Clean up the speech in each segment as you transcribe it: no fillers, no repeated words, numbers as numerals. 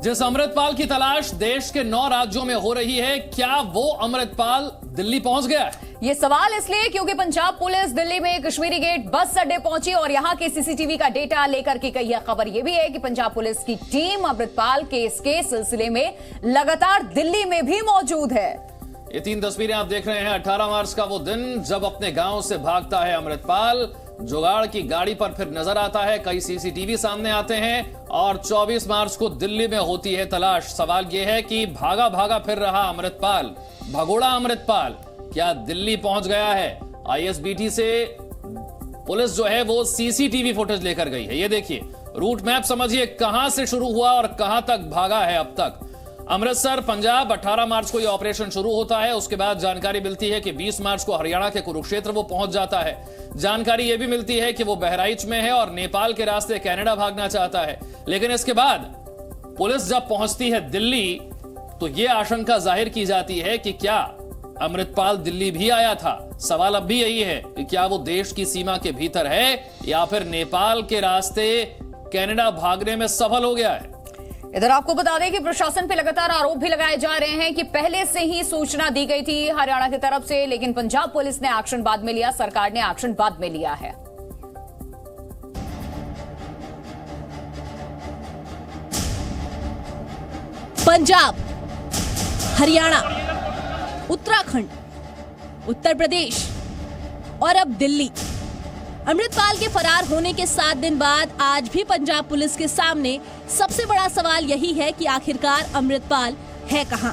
जिस अमृतपाल की तलाश देश के 9 राज्यों में हो रही है, क्या वो अमृतपाल दिल्ली पहुंच गया है? ये सवाल इसलिए क्योंकि पंजाब पुलिस दिल्ली में कश्मीरी गेट बस अड्डे पहुंची और यहां के सीसीटीवी का डेटा लेकर के गई है। खबर यह भी है कि पंजाब पुलिस की टीम अमृतपाल केस के सिलसिले में लगातार दिल्ली में भी मौजूद है। ये 3 तस्वीरें आप देख रहे हैं। 18 मार्च का वो दिन जब अपने गांव से भागता है अमृतपाल, जुगाड़ की गाड़ी पर फिर नजर आता है, कई सीसीटीवी सामने आते हैं और 24 मार्च को दिल्ली में होती है तलाश। सवाल यह है कि भागा भागा फिर रहा अमृतपाल, भगोड़ा अमृतपाल क्या दिल्ली पहुंच गया है? आईएसबीटी से पुलिस जो है वो सीसीटीवी फुटेज लेकर गई है। ये देखिए, रूट मैप समझिए कहां से शुरू हुआ और कहां तक भागा है अब तक। अमृतसर पंजाब 18 मार्च को यह ऑपरेशन शुरू होता है। उसके बाद जानकारी मिलती है कि 20 मार्च को हरियाणा के कुरुक्षेत्र वो पहुंच जाता है। जानकारी यह भी मिलती है कि वो बहराइच में है और नेपाल के रास्ते कनाडा भागना चाहता है। लेकिन इसके बाद पुलिस जब पहुंचती है दिल्ली तो यह आशंका जाहिर की जाती है कि क्या अमृतपाल दिल्ली भी आया था। सवाल अब भी यही है कि क्या वो देश की सीमा के भीतर है या फिर नेपाल के रास्ते कनाडा भागने में सफल हो गया है। इधर आपको बता दें कि प्रशासन पे लगातार आरोप भी लगाए जा रहे हैं कि पहले से ही सूचना दी गई थी हरियाणा की तरफ से, लेकिन पंजाब पुलिस ने एक्शन बाद में लिया, सरकार ने एक्शन बाद में लिया है। पंजाब, हरियाणा, उत्तराखंड, उत्तर प्रदेश और अब दिल्ली। अमृतपाल के फरार होने के 7 दिन बाद आज भी पंजाब पुलिस के सामने सबसे बड़ा सवाल यही है कि आखिरकार अमृतपाल है कहां।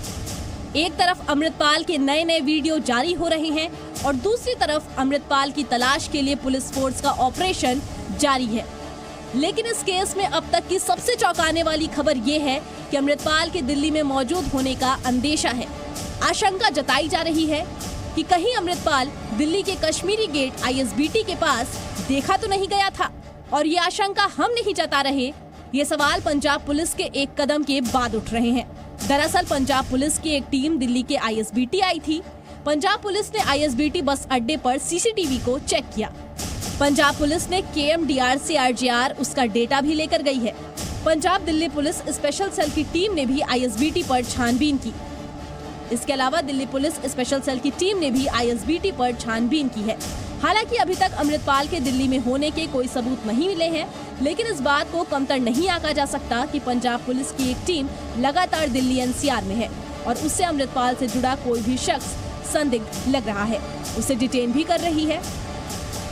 एक तरफ अमृतपाल के नए नए वीडियो जारी हो रहे हैं और दूसरी तरफ अमृतपाल की तलाश के लिए पुलिस फोर्स का ऑपरेशन जारी है। लेकिन इस केस में अब तक की सबसे चौंकाने वाली खबर ये है कि अमृतपाल के दिल्ली में मौजूद होने का अंदेशा है। आशंका जताई जा रही है कि कहीं अमृतपाल दिल्ली के कश्मीरी गेट आईएसबीटी के पास देखा तो नहीं गया था। और ये आशंका हम नहीं जता रहे, ये सवाल पंजाब पुलिस के एक कदम के बाद उठ रहे हैं। दरअसल पंजाब पुलिस की एक टीम दिल्ली के आईएसबीटी आई थी। पंजाब पुलिस ने आईएसबीटी बस अड्डे पर सीसीटीवी को चेक किया। पंजाब पुलिस ने KMDR उसका डेटा भी लेकर गई है। Punjab Delhi police special cell की टीम ने भी आईएसबीटी पर छानबीन की। इसके अलावा दिल्ली पुलिस स्पेशल सेल की टीम ने भी आईएसबीटी पर छानबीन की है। हालांकि अभी तक अमृतपाल के दिल्ली में होने के कोई सबूत नहीं मिले हैं, लेकिन इस बात को कमतर नहीं आंका जा सकता कि पंजाब पुलिस की एक टीम लगातार दिल्ली NCR में है और उससे अमृतपाल से जुड़ा कोई भी शख्स संदिग्ध लग रहा है, उसे डिटेन भी कर रही है।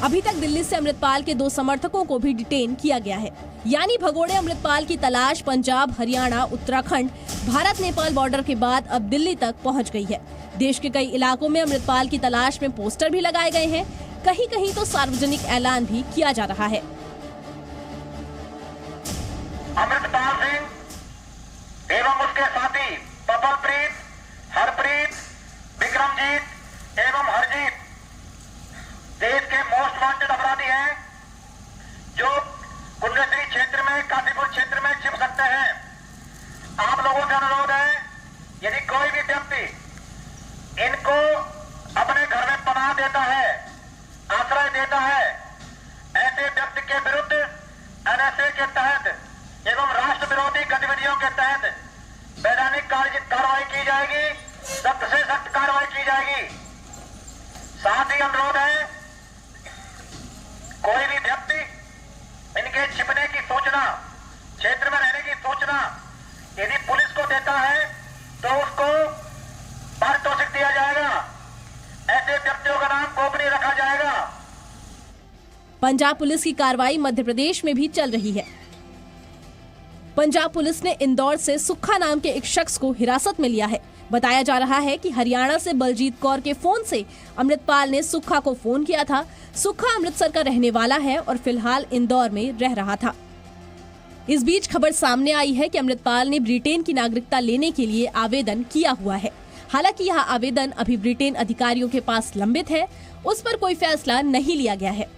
अभी तक दिल्ली से अमृतपाल के 2 समर्थकों को भी डिटेन किया गया है। यानी भगोड़े अमृतपाल की तलाश पंजाब, हरियाणा, उत्तराखंड, भारत नेपाल बॉर्डर के बाद अब दिल्ली तक पहुंच गई है। देश के कई इलाकों में अमृतपाल की तलाश में पोस्टर भी लगाए गए हैं। कहीं कहीं तो सार्वजनिक ऐलान भी किया जा रहा है। अमृतपाल सिंह एवं उसके साथी पपलप्रीत, हरप्रीत, विक्रमजीत एवं हरजीत देश के मोस्ट वांटेड अपराधी हैं जो कुंडली क्षेत्र में, काशीपुर क्षेत्र में छिप सकते हैं। आप लोगों से अनुरोध है, यदि कोई भी व्यक्ति इनको अपने घर में पनाह देता है, आश्रय देता है, ऐसे व्यक्ति के विरुद्ध NSA के तहत एवं राष्ट्र विरोधी गतिविधियों के तहत वैधानिक कार्रवाई की जाएगी, सख्त से सख्त कार्रवाई की जाएगी। साथ ही अनुरोध है, कोई भी व्यक्ति इनके छिपने की सूचना, क्षेत्र में रहने की सूचना यदि पुलिस को देता है तो उसको पारितोषिक दिया जाएगा। ऐसे व्यक्तियों का नाम गोपनीय रखा जाएगा। पंजाब पुलिस की कार्रवाई मध्य प्रदेश में भी चल रही है। पंजाब पुलिस ने इंदौर से सुक्खा नाम के एक शख्स को हिरासत में लिया है। बताया जा रहा है कि हरियाणा से बलजीत कौर के फोन से अमृतपाल ने सुक्खा को फोन किया था। सुक्खा अमृतसर का रहने वाला है और फिलहाल इंदौर में रह रहा था। इस बीच खबर सामने आई है कि अमृतपाल ने ब्रिटेन की नागरिकता लेने के लिए आवेदन किया हुआ है। हालांकि यह आवेदन अभी ब्रिटेन अधिकारियों के पास लंबित है, उस पर कोई फैसला नहीं लिया गया है।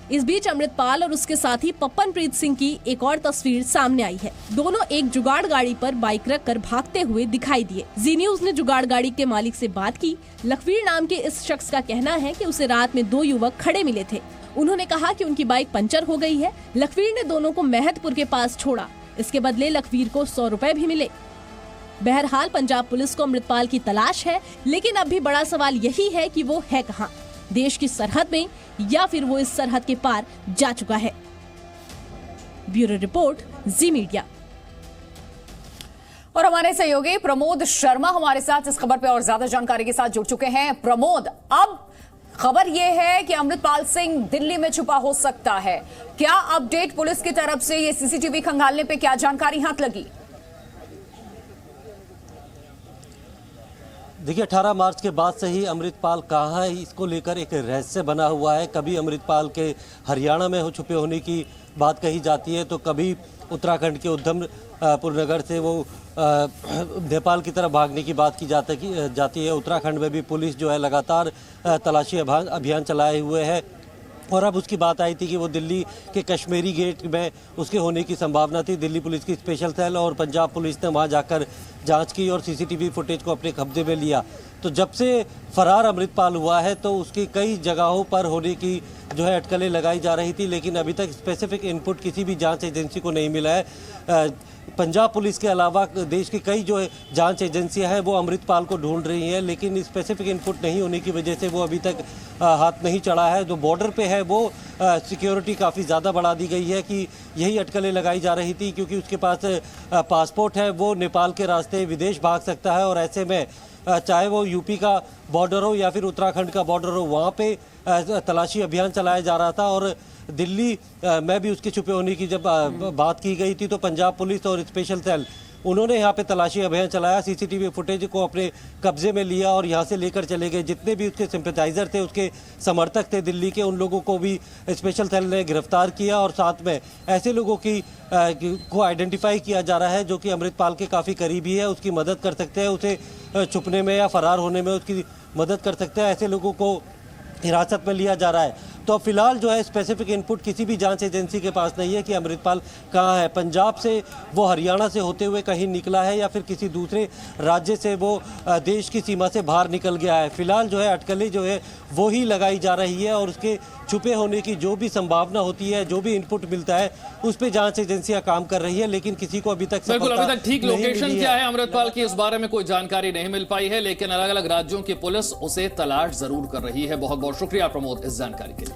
इस बीच अमृतपाल और उसके साथी पप्पनप्रीत सिंह की एक और तस्वीर सामने आई है। दोनों एक जुगाड़ गाड़ी पर बाइक रखकर भागते हुए दिखाई दिए। जी न्यूज ने जुगाड़ गाड़ी के मालिक से बात की। लखवीर नाम के इस शख्स का कहना है कि उसे रात में 2 युवक खड़े मिले थे। उन्होंने कहा कि उनकी बाइक पंचर हो गई है। लखवीर ने दोनों को मेहतपुर के पास छोड़ा। इसके बदले लखवीर को 100 रुपए भी मिले। बहरहाल पंजाब पुलिस को अमृतपाल की तलाश है, लेकिन अब भी बड़ा सवाल यही है कि वो है कहां, देश की सरहद में या फिर वो इस सरहद के पार जा चुका है। ब्यूरो रिपोर्ट, जी मीडिया। और हमारे सहयोगी प्रमोद शर्मा हमारे साथ इस खबर पे और ज्यादा जानकारी के साथ जुड़ चुके हैं। प्रमोद, अब खबर यह है कि अमृतपाल सिंह दिल्ली में छुपा हो सकता है। क्या अपडेट पुलिस की तरफ से ये सीसीटीवी खंगालने पे क्या जानकारी हाथ लगी? देखिए, 18 मार्च के बाद से ही अमृतपाल कहाँ है, इसको लेकर एक रहस्य बना हुआ है। कभी अमृतपाल के हरियाणा में छुपे होने की बात कही जाती है, तो कभी उत्तराखंड के उधमपुर नगर से वो नेपाल की तरफ भागने की बात की जाती है। उत्तराखंड में भी पुलिस जो है लगातार तलाशी अभियान चलाए हुए है। और अब उसकी बात आई थी कि वो दिल्ली के कश्मीरी गेट में उसके होने की संभावना थी। दिल्ली पुलिस की स्पेशल सेल और पंजाब पुलिस ने वहां जाकर जांच की और सीसीटीवी फुटेज को अपने कब्जे में लिया। तो जब से फरार अमृतपाल हुआ है तो उसकी कई जगहों पर होने की जो है अटकलें लगाई जा रही थी, लेकिन अभी तक स्पेसिफिक इनपुट किसी भी जांच एजेंसी को नहीं मिला है। पंजाब पुलिस के अलावा देश की कई जो जांच एजेंसियां हैं वो अमृतपाल को ढूंढ रही हैं, लेकिन स्पेसिफिक इनपुट नहीं होने की वजह से वो अभी तक हाथ नहीं चढ़ा है। जो बॉर्डर पे है वो सिक्योरिटी काफ़ी ज़्यादा बढ़ा दी गई है कि यही अटकलें लगाई जा रही थी, क्योंकि उसके पास पासपोर्ट है, वो नेपाल के रास्ते विदेश भाग सकता है। और ऐसे में चाहे वो यूपी का बॉर्डर हो या फिर उत्तराखंड का बॉर्डर हो, वहाँ पे तलाशी अभियान चलाया जा रहा था। और दिल्ली में भी उसके छुपे होने की जब बात की गई थी तो पंजाब पुलिस और स्पेशल सेल उन्होंने यहाँ पे तलाशी अभियान चलाया, सीसीटीवी फुटेज को अपने कब्जे में लिया और यहाँ से लेकर चले गए। जितने भी उसके सिंपैथाइजर थे, उसके समर्थक थे दिल्ली के, उन लोगों को भी स्पेशल सेल ने गिरफ्तार किया। और साथ में ऐसे लोगों को आइडेंटिफाई किया जा रहा है जो कि अमृतपाल के काफ़ी करीबी है, उसकी मदद कर सकते हैं, उसे छुपने में या फरार होने में उसकी मदद कर सकते हैं। ऐसे लोगों को हिरासत में लिया जा रहा है। तो फिलहाल जो है स्पेसिफिक इनपुट किसी भी जांच एजेंसी के पास नहीं है कि अमृतपाल कहाँ है। पंजाब से वो हरियाणा से होते हुए कहीं निकला है या फिर किसी दूसरे राज्य से वो देश की सीमा से बाहर निकल गया है। फिलहाल जो है अटकलें जो है वो ही लगाई जा रही है और उसके छुपे होने की जो भी संभावना होती है, जो भी इनपुट मिलता है, उस पर जांच एजेंसियां काम कर रही है, लेकिन किसी को अभी तक बिल्कुल अभी तक ठीक लोकेशन क्या है अमृतपाल की, इस बारे में कोई जानकारी नहीं मिल पाई है, लेकिन अलग अलग राज्यों की पुलिस उसे तलाश जरूर कर रही है। बहुत बहुत शुक्रिया प्रमोद इस जानकारी के लिए।